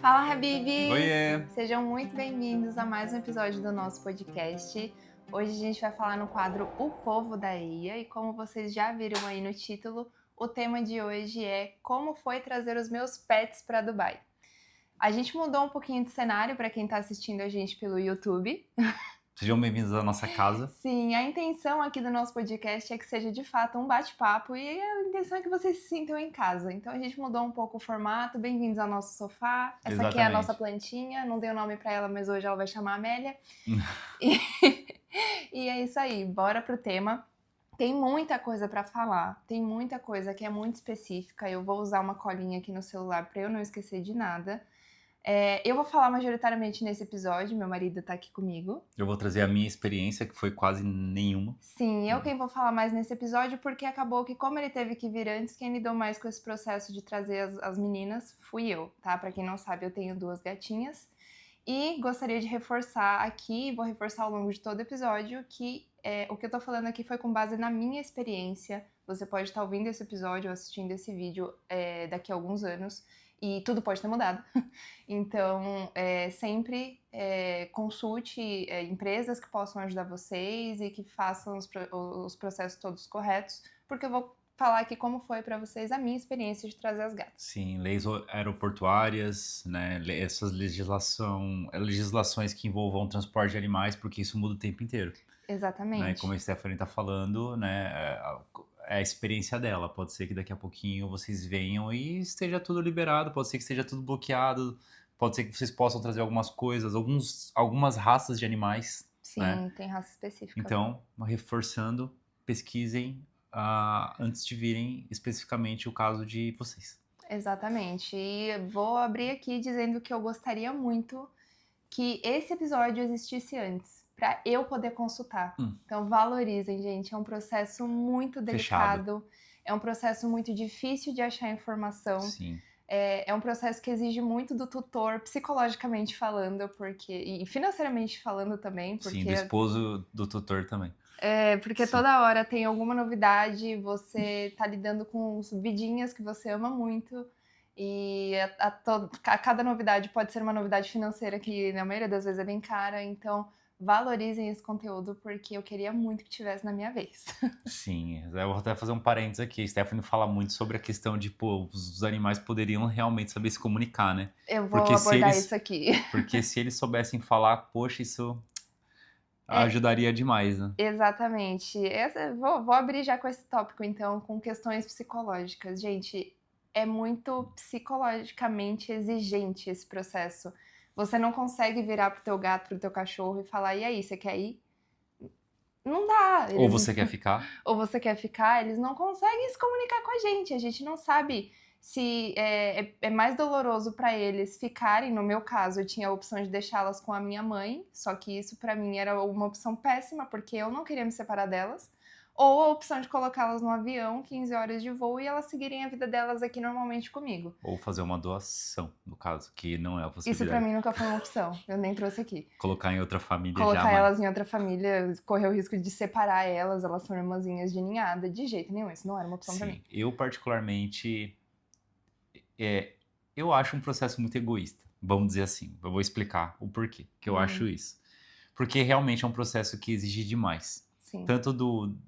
Fala, Habibs! Oiê! Sejam muito bem-vindos a mais um episódio do nosso podcast. Hoje a gente vai falar no quadro O Povo da Ilha e como vocês já viram aí no título, o tema de hoje é como foi trazer os meus pets para Dubai. A gente mudou um pouquinho de cenário para quem está assistindo a gente pelo YouTube. Sejam bem-vindos à nossa casa. Sim, a intenção aqui do nosso podcast é que seja de fato um bate-papo e a intenção é que vocês se sintam em casa. Então a gente mudou um pouco o formato. Bem-vindos ao nosso sofá. Essa aqui é a nossa plantinha. Não dei o nome para ela, mas hoje ela vai chamar Amélia. E é isso aí. Bora pro tema. Tem muita coisa para falar. Tem muita coisa que é muito específica. Eu vou usar uma colinha aqui no celular para eu não esquecer de nada. Eu vou falar majoritariamente nesse episódio, meu marido tá aqui comigo. Eu vou trazer a minha experiência, que foi quase nenhuma. Sim, eu quem vou falar mais nesse episódio, porque acabou que como ele teve que vir antes, quem lidou mais com esse processo de trazer as meninas fui eu, tá? Pra quem não sabe, eu tenho 2 gatinhas. E gostaria de reforçar aqui, vou reforçar ao longo de todo o episódio, que o que eu tô falando aqui foi com base na minha experiência. Você pode estar ouvindo esse episódio ou assistindo esse vídeo daqui a alguns anos. E tudo pode ter mudado. Então, sempre consulte empresas que possam ajudar vocês e que façam os processos todos corretos, porque eu vou falar aqui como foi para vocês a minha experiência de trazer as gatas. Sim, leis aeroportuárias, né? Essas legislações que envolvam transporte de animais, porque isso muda o tempo inteiro. Exatamente. Né? Como a Stephanie tá falando, né? É a experiência dela. Pode ser que daqui a pouquinho vocês venham e esteja tudo liberado, pode ser que esteja tudo bloqueado, pode ser que vocês possam trazer algumas coisas, algumas raças de animais. Sim, né? tem raça específica. Então, reforçando, pesquisem antes de virem especificamente o caso de vocês. Exatamente. E vou abrir aqui dizendo que eu gostaria muito que esse episódio existisse antes, para eu poder consultar. Então valorizem, gente, é um processo muito delicado, é um processo muito difícil de achar informação. Sim. É um processo que exige muito do tutor, psicologicamente falando, e financeiramente falando também. Porque, sim, do esposo do tutor também. Porque sim, toda hora tem alguma novidade, você tá lidando com vidinhas que você ama muito. E a cada novidade pode ser uma novidade financeira que na maioria das vezes é bem cara, então valorizem esse conteúdo porque eu queria muito que tivesse na minha vez. Sim, eu vou até fazer um parênteses aqui. Stephanie fala muito sobre a questão de, os animais poderiam realmente saber se comunicar, né? Eu vou abordar isso aqui. Porque se eles soubessem falar, poxa, isso ajudaria demais, né? Exatamente. Vou abrir já com esse tópico, então, com questões psicológicas. Gente, é muito psicologicamente exigente esse processo. Você não consegue virar pro teu gato, pro teu cachorro e falar, e aí, você quer ir? Não dá. Ou você quer ficar? Ou você quer ficar, eles não conseguem se comunicar com a gente não sabe se é mais doloroso para eles ficarem. No meu caso, eu tinha a opção de deixá-las com a minha mãe, só que isso para mim era uma opção péssima, porque eu não queria me separar delas. Ou a opção de colocá-las no avião, 15 horas de voo, e elas seguirem a vida delas aqui normalmente comigo. Ou fazer uma doação, no caso, que não é a possibilidade. Isso pra mim nunca foi uma opção, eu nem trouxe aqui. Colocar em outra família Colocar elas em outra família, correr o risco de separar elas são irmãzinhas de ninhada, de jeito nenhum, isso não era uma opção pra mim. Eu particularmente, eu acho um processo muito egoísta, vamos dizer assim. Eu vou explicar o porquê que eu acho isso. Porque realmente é um processo que exige demais. Sim. Tanto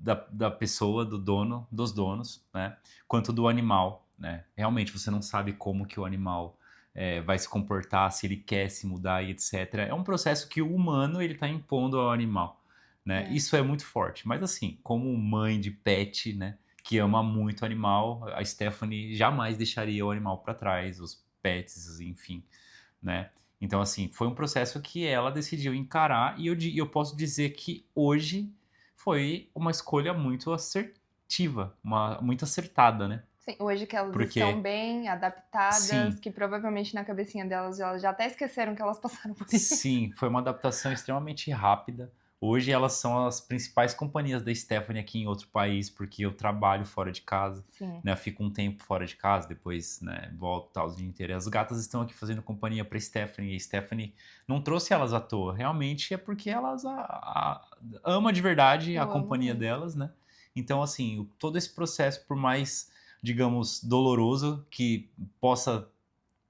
da pessoa, dos donos, né? Quanto do animal, né? Realmente você não sabe como que o animal vai se comportar, se ele quer se mudar e etc. É um processo que o humano ele tá impondo ao animal, né? Isso é muito forte. Mas assim, como mãe de pet, né? Que ama muito o animal, a Stephanie jamais deixaria o animal para trás, os pets, enfim, né? Então assim, foi um processo que ela decidiu encarar e eu posso dizer que hoje foi uma escolha muito assertiva, muito acertada, né? Sim, hoje que elas estão bem adaptadas, sim, que provavelmente na cabecinha delas elas já até esqueceram que elas passaram por isso. Sim, foi uma adaptação extremamente rápida. Hoje elas são as principais companhias da Stephanie aqui em outro país, porque eu trabalho fora de casa, né? Eu fico um tempo fora de casa, depois, né, volto tal, o dia inteiro. E as gatas estão aqui fazendo companhia para Stephanie, e Stephanie não trouxe elas à toa, realmente é porque elas ama de verdade a companhia delas, né? Então, assim, todo esse processo, por mais, digamos, doloroso que possa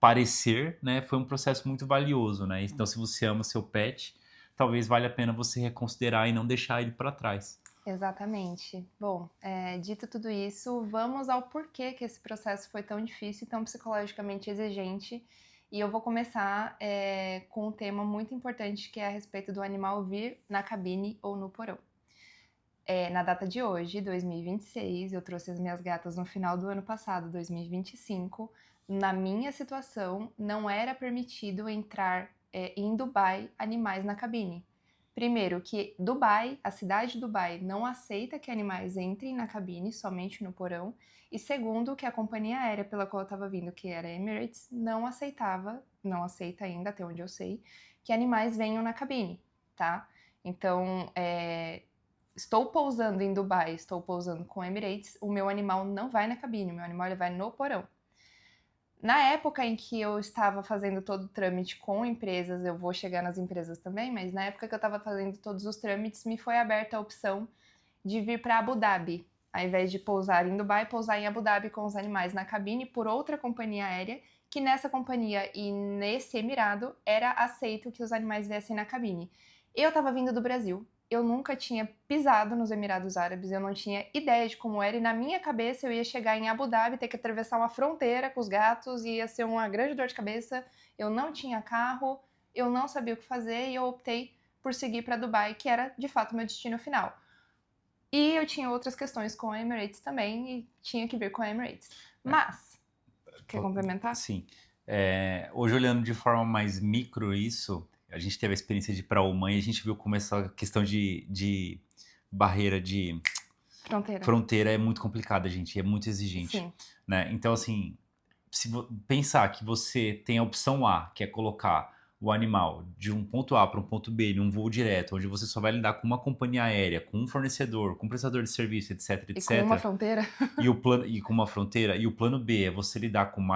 parecer, né, foi um processo muito valioso, né? Então, se você ama seu pet, talvez valha a pena você reconsiderar e não deixar ele para trás. Exatamente. Bom, dito tudo isso, vamos ao porquê que esse processo foi tão difícil e tão psicologicamente exigente. E eu vou começar com um tema muito importante que é a respeito do animal vir na cabine ou no porão. Na data de hoje, 2026, eu trouxe as minhas gatas no final do ano passado, 2025. Na minha situação, não era permitido entrar em Dubai animais na cabine. Primeiro, que Dubai, a cidade de Dubai, não aceita que animais entrem na cabine, somente no porão. E segundo, que a companhia aérea pela qual eu estava vindo, que era Emirates, não aceita ainda, até onde eu sei, que animais venham na cabine, tá? Então, estou pousando em Dubai, estou pousando com Emirates, o meu animal não vai na cabine, o meu animal ele vai no porão. Na época em que eu estava fazendo todo o trâmite com empresas, eu vou chegar nas empresas também, mas na época que eu estava fazendo todos os trâmites, me foi aberta a opção de vir para Abu Dhabi, ao invés de pousar em Dubai, pousar em Abu Dhabi com os animais na cabine por outra companhia aérea, que nessa companhia e nesse emirado era aceito que os animais viessem na cabine. Eu estava vindo do Brasil, eu nunca tinha pisado nos Emirados Árabes, eu não tinha ideia de como era, e na minha cabeça eu ia chegar em Abu Dhabi, ter que atravessar uma fronteira com os gatos, e ia ser uma grande dor de cabeça. Eu não tinha carro, eu não sabia o que fazer, e eu optei por seguir para Dubai, que era de fato meu destino final. E eu tinha outras questões com a Emirates também, e tinha que vir com a Emirates. Mas, quer complementar? Sim. Hoje, olhando de forma mais micro isso, a gente teve a experiência de ir para a Oman e a gente viu como essa questão de barreira de fronteira é muito complicada, gente, é muito exigente. Sim. Né? Então, assim, se pensar que você tem a opção A, que é colocar o animal de um ponto A para um ponto B, num voo direto, onde você só vai lidar com uma companhia aérea, com um fornecedor, com um prestador de serviço, etc, etc. E com uma fronteira. E com uma fronteira. E o plano B é você lidar com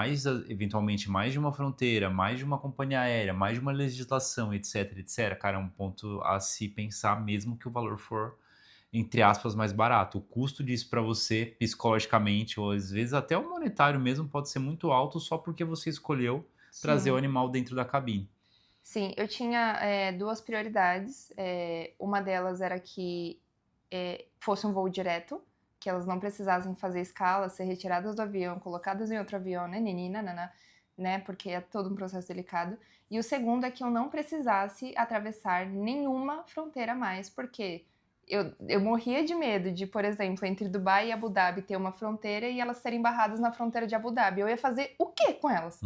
eventualmente, mais de uma fronteira, mais de uma companhia aérea, mais de uma legislação, etc, etc. Cara, é um ponto a se pensar, mesmo que o valor for, entre aspas, mais barato. O custo disso para você, psicologicamente, ou às vezes até o monetário mesmo, pode ser muito alto só porque você escolheu trazer o animal dentro da cabine. Sim, eu tinha duas prioridades. Uma delas era que fosse um voo direto, que elas não precisassem fazer escala, ser retiradas do avião, colocadas em outro avião, né? Porque é todo um processo delicado. E o segundo é que eu não precisasse atravessar nenhuma fronteira mais, porque eu morria de medo de, por exemplo, entre Dubai e Abu Dhabi ter uma fronteira e elas serem barradas na fronteira de Abu Dhabi. Eu ia fazer o quê com elas?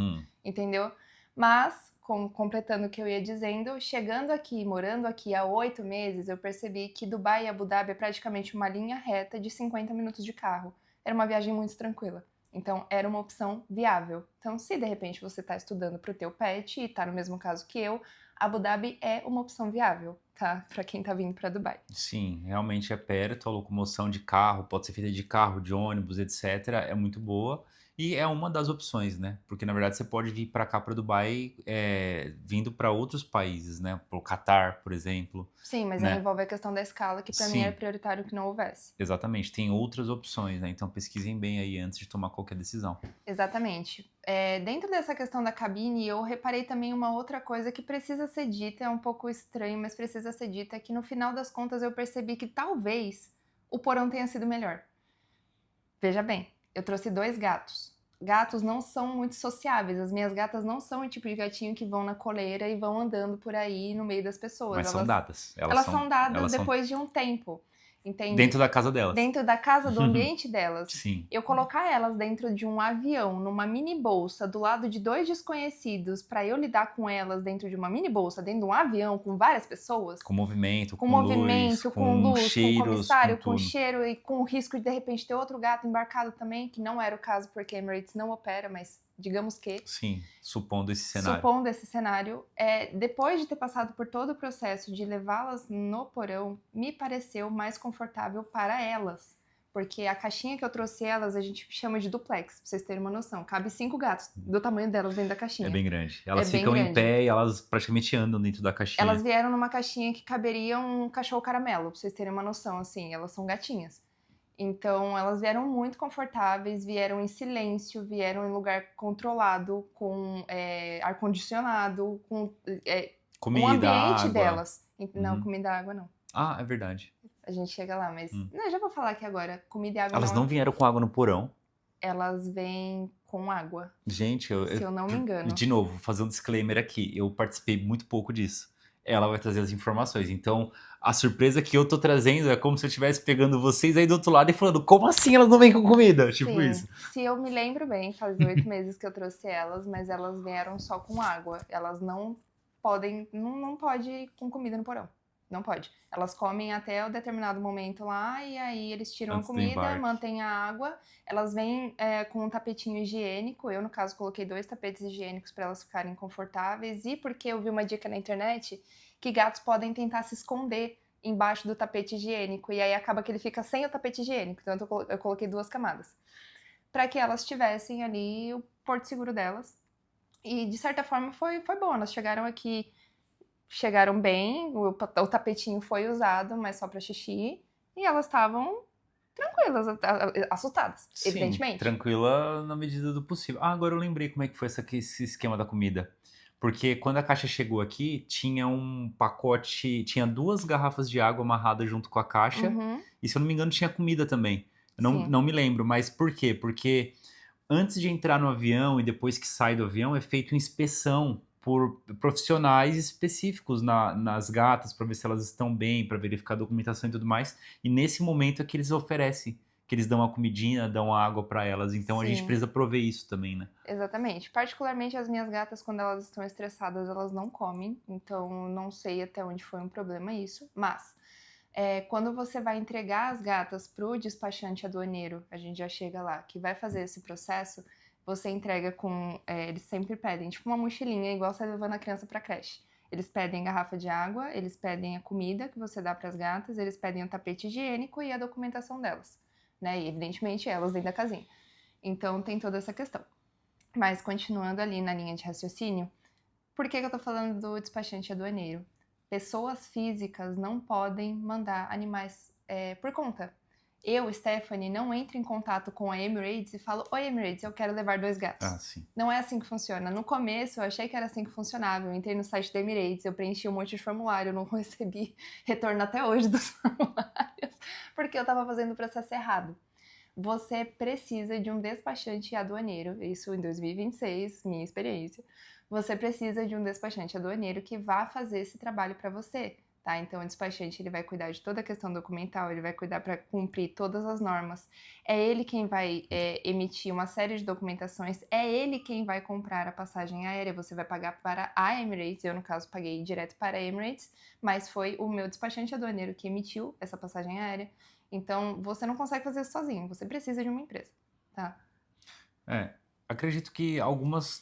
Entendeu? Mas, completando o que eu ia dizendo, chegando aqui, morando aqui há 8 meses, eu percebi que Dubai e Abu Dhabi é praticamente uma linha reta de 50 minutos de carro. Era uma viagem muito tranquila. Então, era uma opção viável. Então, se de repente você está estudando para o teu pet e está no mesmo caso que eu, Abu Dhabi é uma opção viável, tá? Para quem está vindo para Dubai. Sim, realmente é perto, a locomoção de carro, pode ser feita de carro, de ônibus, etc. É muito boa. E é uma das opções, né? Porque na verdade você pode vir para cá, para Dubai, vindo para outros países, né? Para o Catar, por exemplo. Sim, mas né? aí envolve a questão da escala, que para mim era prioritário que não houvesse. Exatamente, tem outras opções, né? Então pesquisem bem aí antes de tomar qualquer decisão. Exatamente. Dentro dessa questão da cabine, eu reparei também uma outra coisa que precisa ser dita, é um pouco estranho, mas precisa ser dita, que no final das contas eu percebi que talvez o porão tenha sido melhor. Veja bem, eu trouxe 2 gatos. Gatos não são muito sociáveis. As minhas gatas não são o tipo de gatinho que vão na coleira e vão andando por aí no meio das pessoas. Mas são dadas. Elas são dadas depois de um tempo. Entende? Dentro da casa delas. Dentro da casa, do ambiente delas. Sim. Eu colocar elas dentro de um avião, numa mini bolsa, do lado de 2 desconhecidos, pra eu lidar com elas dentro de uma mini bolsa, dentro de um avião, com várias pessoas. Com movimento, com luz, com comissário, com tudo. cheiro e com o risco de repente ter outro gato embarcado também, que não era o caso porque a Emirates não opera, mas digamos que... Sim, supondo esse cenário. Supondo esse cenário, depois de ter passado por todo o processo de levá-las no porão, me pareceu mais confortável para elas. Porque a caixinha que eu trouxe elas, a gente chama de duplex, pra vocês terem uma noção. Cabe 5 gatos do tamanho delas dentro da caixinha. É bem grande. Elas ficam em pé e elas praticamente andam dentro da caixinha. Elas vieram numa caixinha que caberia um cachorro caramelo, pra vocês terem uma noção, assim. Elas são gatinhas. Então, elas vieram muito confortáveis, vieram em silêncio, vieram em lugar controlado, com ar-condicionado, com o Comida, ambiente água. delas. Não, Uhum. comida e água não. Ah, é verdade. A gente chega lá, mas. Hum. Não, já vou falar aqui agora. Comida e água Elas não é. não vieram com água no porão. Elas vêm com água, Gente, se eu não me engano. de novo, vou fazer um disclaimer aqui. Eu participei muito pouco disso. Ela vai trazer as informações. Então, a surpresa que eu tô trazendo é como se eu estivesse pegando vocês aí do outro lado e falando, como assim elas não vêm com comida? Tipo Sim, isso. se eu me lembro bem, faz 8 meses que eu trouxe elas, mas elas vieram só com água. Elas não podem, não pode ir com comida no porão. Não pode. Elas comem até o determinado momento lá e aí eles tiram a Antes do comida, embarque. mantêm a água. Elas vêm com um tapetinho higiênico. Eu, no caso, coloquei 2 tapetes higiênicos para elas ficarem confortáveis. E porque eu vi uma dica na internet que gatos podem tentar se esconder embaixo do tapete higiênico. E aí acaba que ele fica sem o tapete higiênico. Então eu coloquei 2 camadas. Para que elas tivessem ali o porto seguro delas. E de certa forma foi bom. Elas chegaram aqui, chegaram bem, o tapetinho foi usado, mas só para xixi. E elas estavam tranquilas, assustadas, Sim, evidentemente. tranquila na medida do possível. Ah, agora eu lembrei como é que foi esse esquema da comida. Porque quando a caixa chegou aqui, tinha um pacote, tinha 2 garrafas de água amarradas junto com a caixa. Uhum, E se eu não me engano, tinha comida também. Eu sim. não me lembro, mas por quê? Porque antes de entrar no avião e depois que sai do avião, é feita inspeção por profissionais específicos nas gatas para ver se elas estão bem, para verificar a documentação e tudo mais. E nesse momento é que eles oferecem, que eles dão a comidinha, dão a água para elas. Então a gente Sim, precisa prover isso também, né? exatamente. Particularmente as minhas gatas, quando elas estão estressadas, elas não comem. Então não sei até onde foi um problema isso. Mas quando você vai entregar as gatas pro despachante aduaneiro, a gente já chega lá, que vai fazer esse processo, você entrega com. Eles sempre pedem, tipo uma mochilinha, igual você levando a criança pra creche. Eles pedem garrafa de água, eles pedem a comida que você dá para as gatas, eles pedem o tapete higiênico e a documentação delas, né? E evidentemente elas dentro da casinha. Então tem toda essa questão. Mas continuando ali na linha de raciocínio, por que eu tô falando do despachante aduaneiro? Pessoas físicas não podem mandar animais por conta. Eu, Stephanie, não entro em contato com a Emirates e falo: Oi, Emirates, eu quero levar 2 gatos. Ah, sim. Não é assim que funciona. No começo eu achei que era assim que funcionava. Eu entrei no site da Emirates, eu preenchi um monte de formulário, eu não recebi retorno até hoje dos formulários, porque eu tava fazendo o processo errado. Você precisa de um despachante aduaneiro, isso em 2026, minha experiência. Você precisa de um despachante aduaneiro que vá fazer esse trabalho para você, tá? Então o despachante ele vai cuidar de toda a questão documental, ele vai cuidar para cumprir todas as normas. É ele quem vai emitir uma série de documentações, é ele quem vai comprar a passagem aérea, você vai pagar para a Emirates, eu no caso paguei direto para a Emirates, mas foi o meu despachante aduaneiro que emitiu essa passagem aérea. Então, você não consegue fazer isso sozinho, você precisa de uma empresa, tá? Acredito que algumas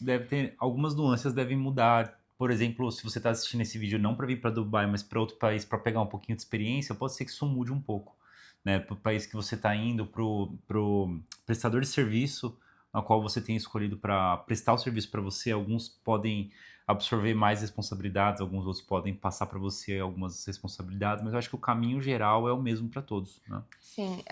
nuances devem mudar. Por exemplo, se você está assistindo esse vídeo não para vir para Dubai, mas para outro país para pegar um pouquinho de experiência, pode ser que isso mude um pouco, né? Para o país que você está indo, pro prestador de serviço, a qual você tem escolhido para prestar o serviço para você, alguns podem absorver mais responsabilidades, alguns outros podem passar para você algumas responsabilidades, mas eu acho que o caminho geral é o mesmo para todos, né? Sim,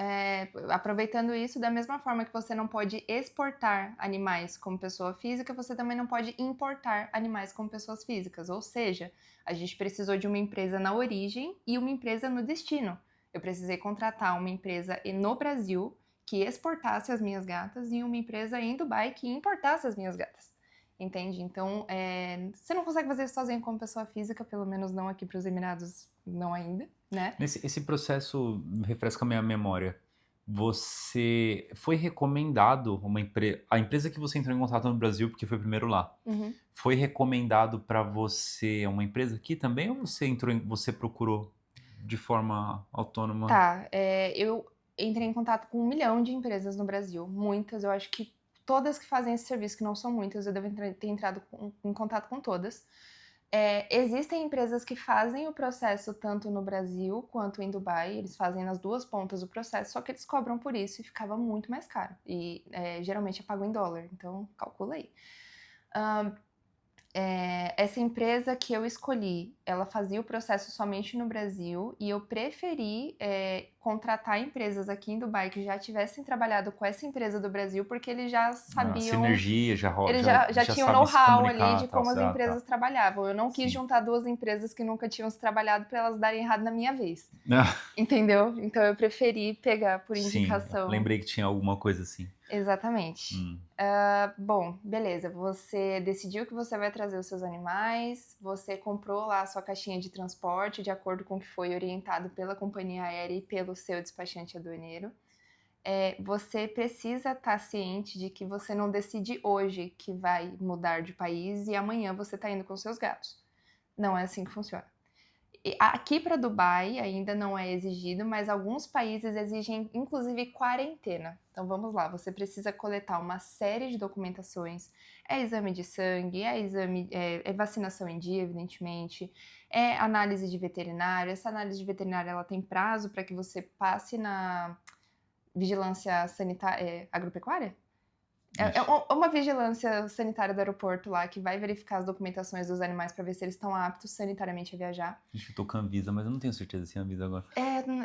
aproveitando isso, da mesma forma que você não pode exportar animais como pessoa física, você também não pode importar animais como pessoas físicas. Ou seja, a gente precisou de uma empresa na origem e uma empresa no destino. Eu precisei contratar uma empresa no Brasil que exportasse as minhas gatas e uma empresa em Dubai que importasse as minhas gatas. Entende? Então, você não consegue fazer isso sozinho como pessoa física, pelo menos não aqui para os Emirados, não ainda, né? Esse processo refresca a minha memória. Você foi recomendado a empresa que você entrou em contato no Brasil, porque foi primeiro lá. Uhum. Foi recomendado para você uma empresa aqui também ou você procurou de forma autônoma? Tá, eu entrei em contato com 1 milhão de empresas no Brasil, muitas, eu acho que todas que fazem esse serviço, que não são muitas, eu devo ter entrado em contato com todas. Existem empresas que fazem o processo tanto no Brasil quanto em Dubai, eles fazem nas 2 pontas o processo, só que eles cobram por isso e ficava muito mais caro. E geralmente é pago em dólar, então calcula aí. essa empresa que eu escolhi, ela fazia o processo somente no Brasil e eu preferi contratar empresas aqui em Dubai que já tivessem trabalhado com essa empresa do Brasil, porque eles já A sabiam, sinergia eles já, já já tinham sabe se know-how ali comunicar, de tal. como as Ah, tá. empresas trabalhavam. Eu não quis Sim. juntar duas empresas que nunca tinham se trabalhado para elas darem errado na minha vez. Ah, Entendeu? Então eu preferi pegar por sim, indicação. lembrei que tinha alguma coisa assim. Exatamente. Hum. Bom, beleza. Você decidiu que você vai trazer os seus animais, você comprou lá a sua caixinha de transporte de acordo com o que foi orientado pela companhia aérea e pelo seu despachante aduaneiro. Você precisa estar ciente de que você não decide hoje que vai mudar de país e amanhã você está indo com seus gatos. Não é assim que funciona. Aqui para Dubai ainda não é exigido, mas alguns países exigem inclusive quarentena. Então vamos lá, você precisa coletar uma série de documentações. É exame de sangue, é vacinação em dia, evidentemente, é análise de veterinário. Essa análise de veterinário ela tem prazo para que você passe na vigilância sanitária, agropecuária? Uma vigilância sanitária do aeroporto lá que vai verificar as documentações dos animais para ver se eles estão aptos sanitariamente a viajar. Gente, eu tô com a Anvisa, mas eu não tenho certeza se é a Anvisa agora.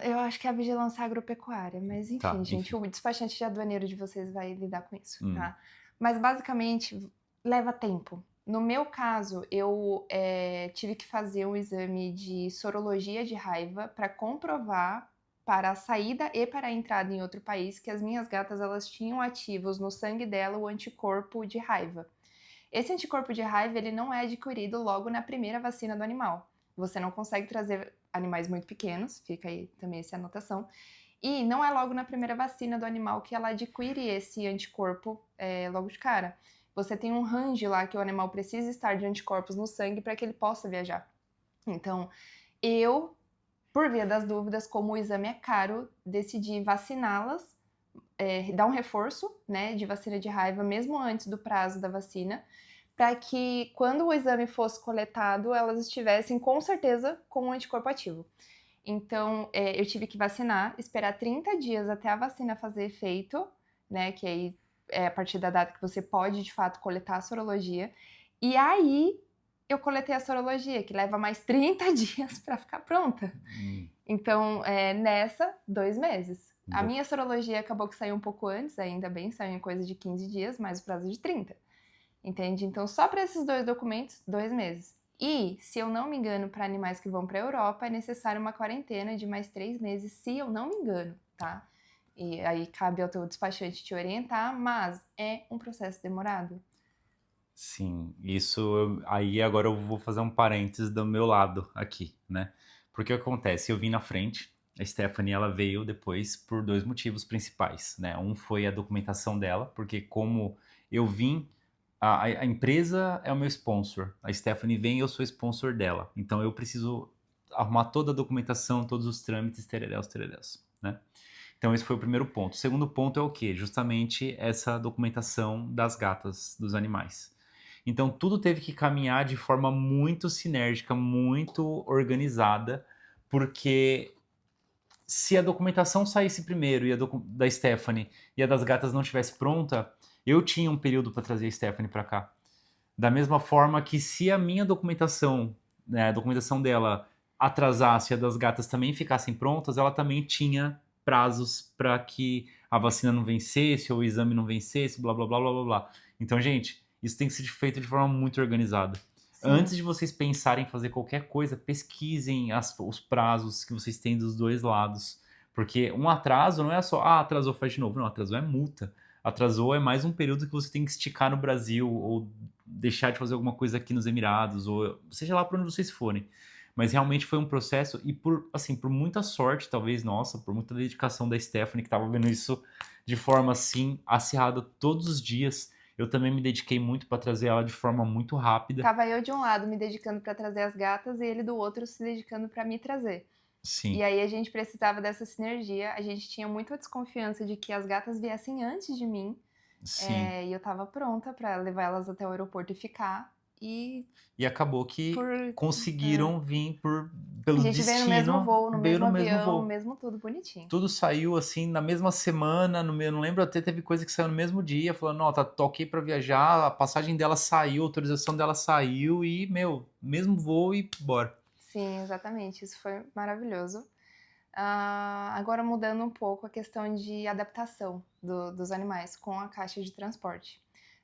Eu acho que é a vigilância agropecuária, mas enfim, Tá, gente, enfim. o despachante de aduaneiro de vocês vai lidar com isso, Hum. tá? Mas basicamente leva tempo. No meu caso, eu tive que fazer um exame de sorologia de raiva para comprovar para a saída e para a entrada em outro país que as minhas gatas elas tinham ativos no sangue dela o anticorpo de raiva. Esse anticorpo de raiva ele não é adquirido logo na primeira vacina do animal. Você não consegue trazer animais muito pequenos, fica aí também essa anotação. E não é logo na primeira vacina do animal que ela adquire esse anticorpo logo de cara. Você tem um range lá que o animal precisa estar de anticorpos no sangue para que ele possa viajar. Então, eu, por via das dúvidas, como o exame é caro, decidi vaciná-las, dar um reforço, né, de vacina de raiva, mesmo antes do prazo da vacina, para que quando o exame fosse coletado, elas estivessem com certeza com o anticorpo ativo. Então, eu tive que vacinar, esperar 30 dias até a vacina fazer efeito, né, que aí é a partir da data que você pode, de fato, coletar a sorologia. E aí, eu coletei a sorologia, que leva mais 30 dias para ficar pronta. Então, nessa, 2 meses. A minha sorologia acabou que saiu um pouco antes, ainda bem, saiu em coisa de 15 dias, mais o prazo de 30. Entende? Então, só para esses 2 documentos, 2 meses. E, se eu não me engano, para animais que vão para a Europa, é necessário uma quarentena de mais 3 meses, se eu não me engano, tá? E aí cabe ao teu despachante te orientar, mas é um processo demorado. Sim, aí agora eu vou fazer um parênteses do meu lado aqui, né? Porque o que acontece? Eu vim na frente, a Stephanie ela veio depois por dois motivos principais, né? Um foi a documentação dela, porque como eu vim, a empresa é o meu sponsor, a Stephanie vem e eu sou sponsor dela, então eu preciso arrumar toda a documentação, todos os trâmites, tereréus, né? Então esse foi o primeiro ponto. O segundo ponto é o quê? Justamente essa documentação das gatas, dos animais. Então tudo teve que caminhar de forma muito sinérgica, muito organizada, porque se a documentação saísse primeiro e da Stephanie e a das gatas não estivesse pronta, eu tinha um período para trazer a Stephanie para cá. Da mesma forma que se a minha documentação, né, a documentação dela atrasasse e a das gatas também ficassem prontas, ela também tinha prazos para que a vacina não vencesse ou o exame não vencesse, blá blá blá blá blá blá. Então, gente, isso tem que ser feito de forma muito organizada. Sim. Antes de vocês pensarem em fazer qualquer coisa, pesquisem os prazos que vocês têm dos dois lados. Porque um atraso não é só, atrasou, faz de novo. Não, atrasou é multa. Atrasou é mais um período que você tem que esticar no Brasil ou deixar de fazer alguma coisa aqui nos Emirados, ou seja lá para onde vocês forem. Mas realmente foi um processo, e por muita sorte, talvez, nossa, por muita dedicação da Stephanie, que estava vendo isso de forma assim, acirrada todos os dias. Eu também me dediquei muito para trazer ela de forma muito rápida. Tava eu de um lado me dedicando para trazer as gatas e ele do outro se dedicando para me trazer. Sim. E aí a gente precisava dessa sinergia, a gente tinha muita desconfiança de que as gatas viessem antes de mim. Sim. E eu tava pronta para levar elas até o aeroporto e ficar. e E acabou que por... conseguiram vir A pelo gente veio no mesmo destino, voo, no veio mesmo no mesmo avião, voo. mesmo tudo bonitinho. Tudo saiu assim na mesma semana, eu não lembro, até teve coisa que saiu no mesmo dia, falando, ó, tá ok pra viajar, a passagem dela saiu, a autorização dela saiu e, mesmo voo e bora. Sim, exatamente, isso foi maravilhoso. Agora mudando um pouco a questão de adaptação dos animais com a caixa de transporte.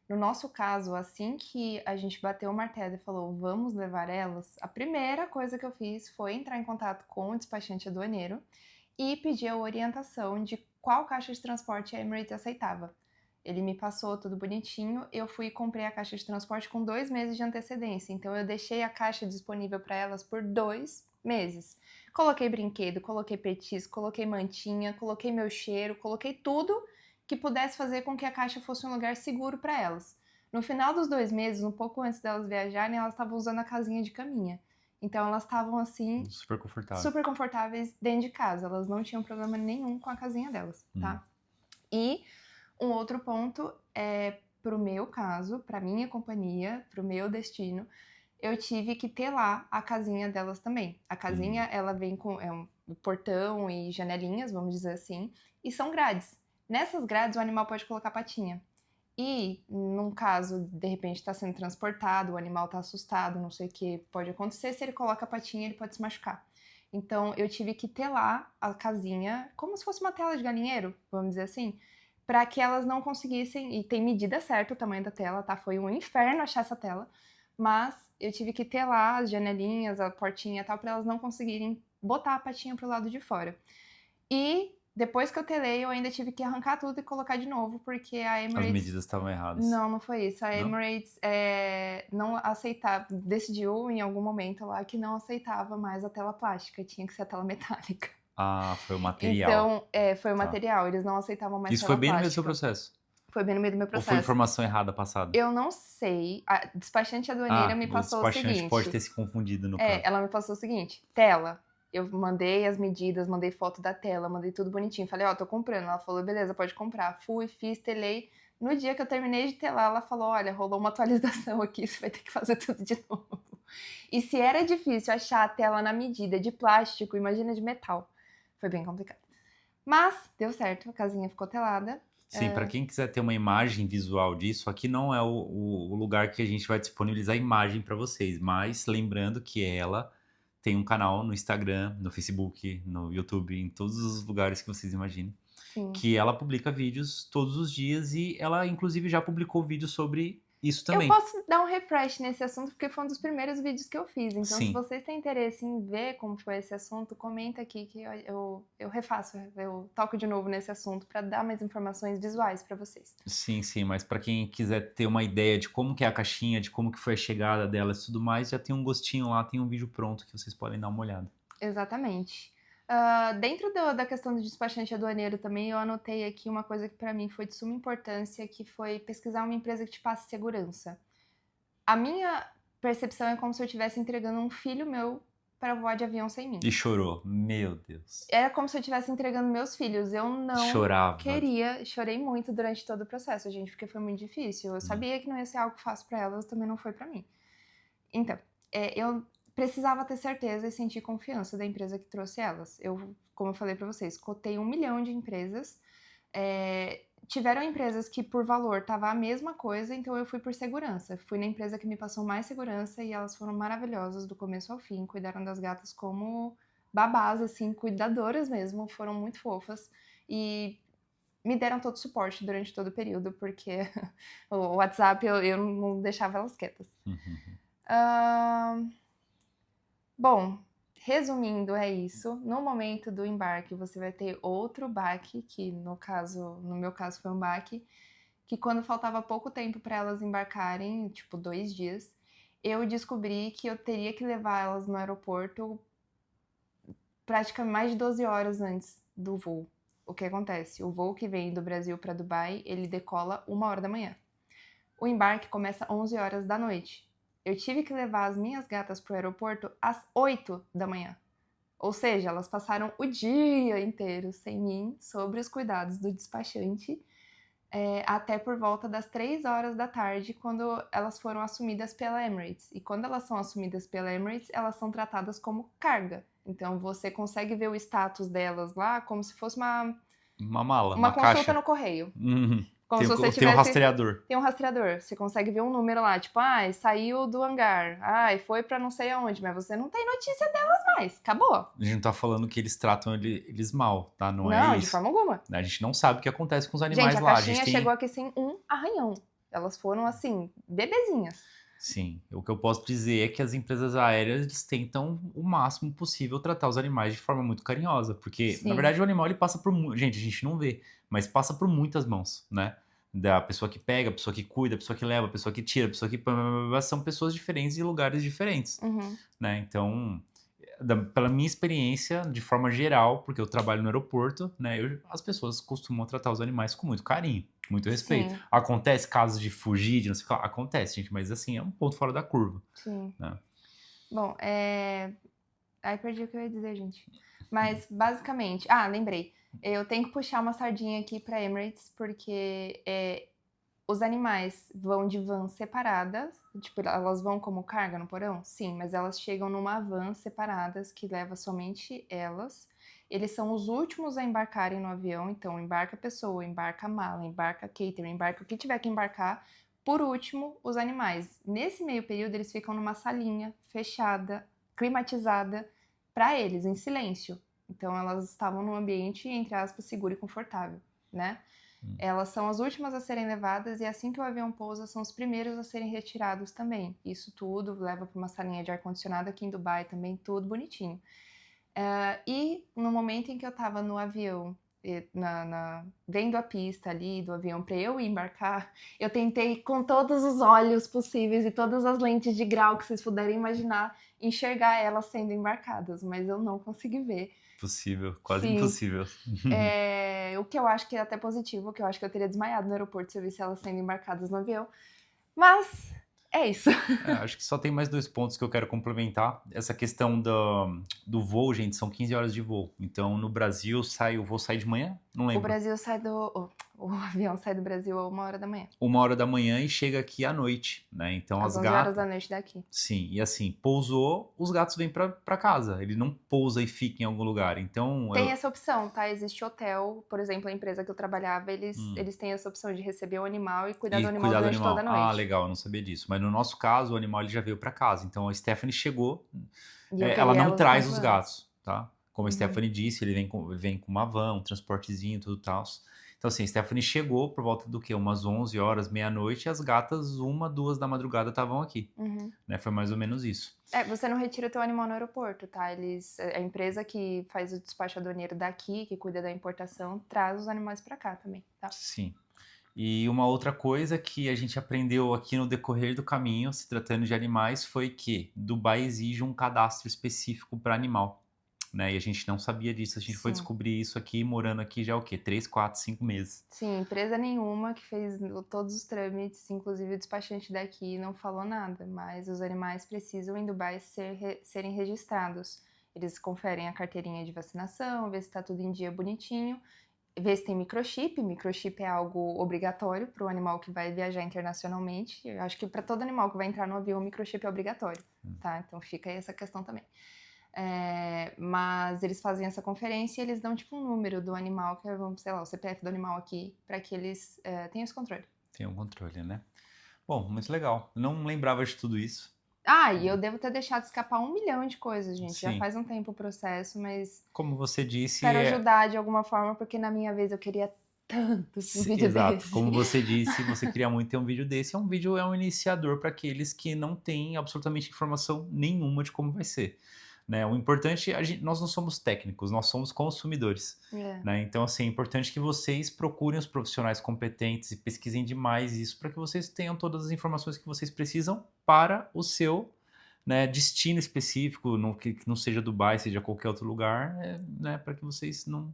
No nosso caso, assim que a gente bateu o martelo e falou, vamos levar elas, a primeira coisa que eu fiz foi entrar em contato com o despachante aduaneiro e pedir a orientação de qual caixa de transporte a Emirates aceitava. Ele me passou tudo bonitinho, eu fui e comprei a caixa de transporte com 2 meses de antecedência, então eu deixei a caixa disponível para elas por 2 meses. Coloquei brinquedo, coloquei petisco, coloquei mantinha, coloquei meu cheiro, coloquei tudo que pudesse fazer com que a caixa fosse um lugar seguro para elas. No final dos 2 meses, um pouco antes delas viajarem, elas estavam usando a casinha de caminha. Então elas estavam assim, super confortáveis dentro de casa. Elas não tinham problema nenhum com a casinha delas, tá? E um outro ponto é pro meu caso, pra minha companhia, pro meu destino, eu tive que ter lá a casinha delas também. A casinha, ela vem com um portão e janelinhas, vamos dizer assim, e são grades. Nessas grades, o animal pode colocar patinha. E, num caso, de repente, está sendo transportado, o animal está assustado, não sei o que pode acontecer, se ele coloca a patinha, ele pode se machucar. Então, eu tive que ter lá a casinha, como se fosse uma tela de galinheiro, vamos dizer assim, para que elas não conseguissem, e tem medida certa o tamanho da tela, tá? Foi um inferno achar essa tela, mas eu tive que ter lá as janelinhas, a portinha e tal, para elas não conseguirem botar a patinha pro lado de fora. E depois que eu telei, eu ainda tive que arrancar tudo e colocar de novo, porque a Emirates... As medidas estavam erradas. Não foi isso. A Emirates não aceitava, decidiu em algum momento lá que não aceitava mais a tela plástica, tinha que ser a tela metálica. Foi o material. Então, foi o material, eles não aceitavam mais isso tela plástica. Isso foi bem no meio do seu processo? Foi bem no meio do meu processo. Ou foi informação errada passada? Eu não sei. A despachante aduaneira me passou o seguinte... O despachante pode ter se confundido no caso. Ela me passou o seguinte, tela. Eu mandei as medidas, mandei foto da tela, mandei tudo bonitinho. Falei, tô comprando. Ela falou, beleza, pode comprar. Fui, fiz, telei. No dia que eu terminei de telar, ela falou, olha, rolou uma atualização aqui, você vai ter que fazer tudo de novo. E se era difícil achar a tela na medida de plástico, imagina de metal. Foi bem complicado. Mas deu certo, a casinha ficou telada. Sim, para quem quiser ter uma imagem visual disso, aqui não é o lugar que a gente vai disponibilizar a imagem para vocês, mas lembrando que ela tem um canal no Instagram, no Facebook, no YouTube, em todos os lugares que vocês imaginem. Sim. Que ela publica vídeos todos os dias e ela, inclusive, já publicou vídeo sobre isso também. Eu posso dar um refresh nesse assunto, porque foi um dos primeiros vídeos que eu fiz. Então, Sim. Se vocês têm interesse em ver como foi esse assunto, comenta aqui que eu refaço, eu toco de novo nesse assunto para dar mais informações visuais para vocês. Sim, mas para quem quiser ter uma ideia de como que é a caixinha, de como que foi a chegada dela e tudo mais, já tem um gostinho lá, tem um vídeo pronto que vocês podem dar uma olhada. Exatamente. Dentro da questão do despachante aduaneiro também, eu anotei aqui uma coisa que para mim foi de suma importância, que foi pesquisar uma empresa que te passe segurança. A minha percepção é como se eu estivesse entregando um filho meu para voar de avião sem mim. E chorou, meu Deus. Era como se eu estivesse entregando meus filhos. Eu não queria, chorei muito durante todo o processo, gente, porque foi muito difícil. Eu sabia que não ia ser algo fácil para elas, também não foi para mim. Então, eu precisava ter certeza e sentir confiança da empresa que trouxe elas. Como eu falei para vocês, cotei 1 milhão de empresas. Tiveram empresas que por valor tava a mesma coisa, então eu fui por segurança. Fui na empresa que me passou mais segurança e elas foram maravilhosas do começo ao fim. Cuidaram das gatas como babás, assim, cuidadoras mesmo. Foram muito fofas e me deram todo o suporte durante todo o período, porque o WhatsApp eu não deixava elas quietas. Bom, resumindo, é isso. No momento do embarque, você vai ter outro baque, que no meu caso foi um baque, que quando faltava pouco tempo para elas embarcarem, tipo 2 dias, eu descobri que eu teria que levar elas no aeroporto praticamente mais de 12 horas antes do voo. O que acontece? O voo que vem do Brasil para Dubai, ele decola 1h da manhã. O embarque começa 11 horas da noite. Eu tive que levar as minhas gatas pro aeroporto às 8 da manhã. Ou seja, elas passaram o dia inteiro sem mim, sob os cuidados do despachante, até por volta das 3 horas da tarde, quando elas foram assumidas pela Emirates. E quando elas são assumidas pela Emirates, elas são tratadas como carga. Então você consegue ver o status delas lá como se fosse Uma mala, uma uma consulta caixa. no correio. Uhum. Como se você Tem um tivesse. rastreador. Tem um rastreador. Você consegue ver um número lá, tipo, saiu do hangar. Foi pra não sei aonde, mas você não tem notícia delas mais. Acabou. A gente não tá falando que eles tratam eles mal, tá? Não é Não, de isso. forma alguma. A gente não sabe o que acontece com os Gente, animais a lá. A caixinha gente tem... chegou aqui sem um arranhão. Elas foram, assim, bebezinhas. Sim, o que eu posso dizer é que as empresas aéreas eles tentam o máximo possível tratar os animais de forma muito carinhosa, porque na Sim. verdade o animal ele passa por gente, a gente não vê, mas passa por muitas mãos, né? Da pessoa que pega, a pessoa que cuida, a pessoa que leva, a pessoa que tira, a pessoa que são pessoas diferentes em lugares diferentes, Uhum. né? Então, pela minha experiência, de forma geral, porque eu trabalho no aeroporto, né? As pessoas costumam tratar os animais com muito carinho, muito respeito. Sim. Acontece casos de fugir, de não sei o que, acontece, gente, mas assim, é um ponto fora da curva. Sim. Né? Bom, Aí perdi o que eu ia dizer, gente. Mas, basicamente... lembrei. Eu tenho que puxar uma sardinha aqui pra Emirates, porque os animais vão de vans separadas. Tipo, elas vão como carga no porão? Sim, mas elas chegam numa van separadas que leva somente elas. Eles são os últimos a embarcarem no avião, então embarca a pessoa, embarca a mala, embarca a catering, embarca o que tiver que embarcar. Por último, os animais. Nesse meio período, eles ficam numa salinha fechada, climatizada, para eles, em silêncio. Então, elas estavam num ambiente, entre aspas, seguro e confortável, né? Elas são as últimas a serem levadas e assim que o avião pousa, são os primeiros a serem retirados também. Isso tudo leva para uma salinha de ar-condicionado aqui em Dubai também, tudo bonitinho. E no momento em que eu estava no avião, vendo a pista ali do avião para eu embarcar, eu tentei com todos os olhos possíveis e todas as lentes de grau que vocês puderem imaginar, enxergar elas sendo embarcadas, mas eu não consegui ver. Possível, quase Sim. impossível. O que eu acho que é até positivo, que eu acho que eu teria desmaiado no aeroporto se eu visse elas sendo embarcadas no avião. Mas é isso. Acho que só tem mais 2 pontos que eu quero complementar. Essa questão do voo, gente, são 15 horas de voo. Então, no Brasil, o voo sai de manhã? Não O lembro. Brasil sai o avião sai do Brasil a 1h da manhã. 1h da manhã e chega aqui à noite, né? Então, Às as 11 gatas... horas da noite daqui. Sim, e assim, pousou, os gatos vêm pra casa. Ele não pousa e fica em algum lugar. Então... Tem essa opção, tá? Existe hotel, por exemplo, a empresa que eu trabalhava, eles têm essa opção de receber o animal e cuidar do animal durante toda a noite. Ah, legal, eu não sabia disso. Mas no nosso caso, o animal ele já veio pra casa. Então a Stephanie chegou, E eu ela peguei não elas traz quanto os antes. gatos, tá? Como a Stephanie disse, ele vem com uma van, um transportezinho, tudo tal. Então assim, a Stephanie chegou por volta do quê? Umas 11 horas, meia-noite, e as gatas, 1, 2 da madrugada estavam aqui. Né? Foi mais ou menos isso. Você não retira o teu animal no aeroporto, tá? A empresa que faz o despacho aduaneiro daqui, que cuida da importação, traz os animais pra cá também, tá? Sim. E uma outra coisa que a gente aprendeu aqui no decorrer do caminho, se tratando de animais, foi que Dubai exige um cadastro específico para animal, né? E a gente não sabia disso, a gente foi descobrir isso aqui, morando aqui já o quê? 3, 4, 5 meses. Sim, empresa nenhuma que fez todos os trâmites, inclusive o despachante daqui, não falou nada, mas os animais precisam em Dubai serem registrados. Eles conferem a carteirinha de vacinação, vê se tá tudo em dia bonitinho, vê se tem microchip. Microchip é algo obrigatório para o animal que vai viajar internacionalmente. Eu acho que para todo animal que vai entrar no avião, o microchip é obrigatório, tá? Então fica aí essa questão também. Mas eles fazem essa conferência e eles dão tipo um número do animal, que é, sei lá, o CPF do animal aqui, para que eles tenham esse controle. Tenham controle, né? Bom, muito legal. Eu não lembrava de tudo isso. E eu devo ter deixado escapar 1 milhão de coisas, gente. Sim. Já faz um tempo o processo, mas... Como você disse... Quero ajudar de alguma forma, porque na minha vez eu queria tanto um vídeo Exato. desse. Como você disse, você queria muito ter um vídeo desse. É um iniciador para aqueles que não têm absolutamente informação nenhuma de como vai ser. Né? O importante, nós não somos técnicos, nós somos consumidores. Né? Então, assim, é importante que vocês procurem os profissionais competentes e pesquisem demais isso para que vocês tenham todas as informações que vocês precisam para o seu, né, destino específico, que não seja Dubai, seja qualquer outro lugar, né, para que vocês não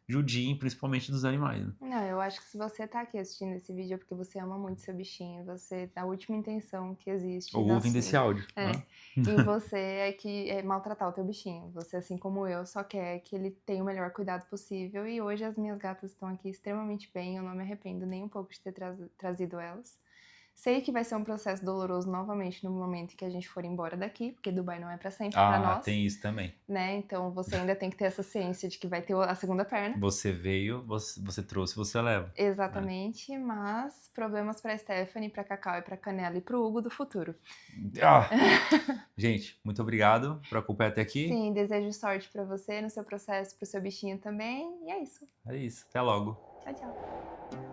judiem principalmente dos animais, né? Não, eu acho que se você tá aqui assistindo esse vídeo é porque você ama muito seu bichinho, você, a última intenção que existe Ou ouvem desse áudio, né? em você é maltratar o teu bichinho. Você, assim como eu, só quer que ele tenha o melhor cuidado possível. E hoje as minhas gatas estão aqui extremamente bem, eu não me arrependo nem um pouco de ter trazido elas. Sei que vai ser um processo doloroso novamente no momento em que a gente for embora daqui, porque Dubai não é pra sempre pra nós, tem isso também. né? Então você ainda tem que ter essa ciência de que vai ter a segunda perna. Você veio, você trouxe, você leva. Exatamente, mas problemas pra Stephanie, pra Cacau e pra Canela e pro Hugo do futuro. Gente, muito obrigado por acompanhar até aqui. Sim, desejo sorte pra você no seu processo, pro seu bichinho também. E é isso. É isso, até logo. Tchau, tchau.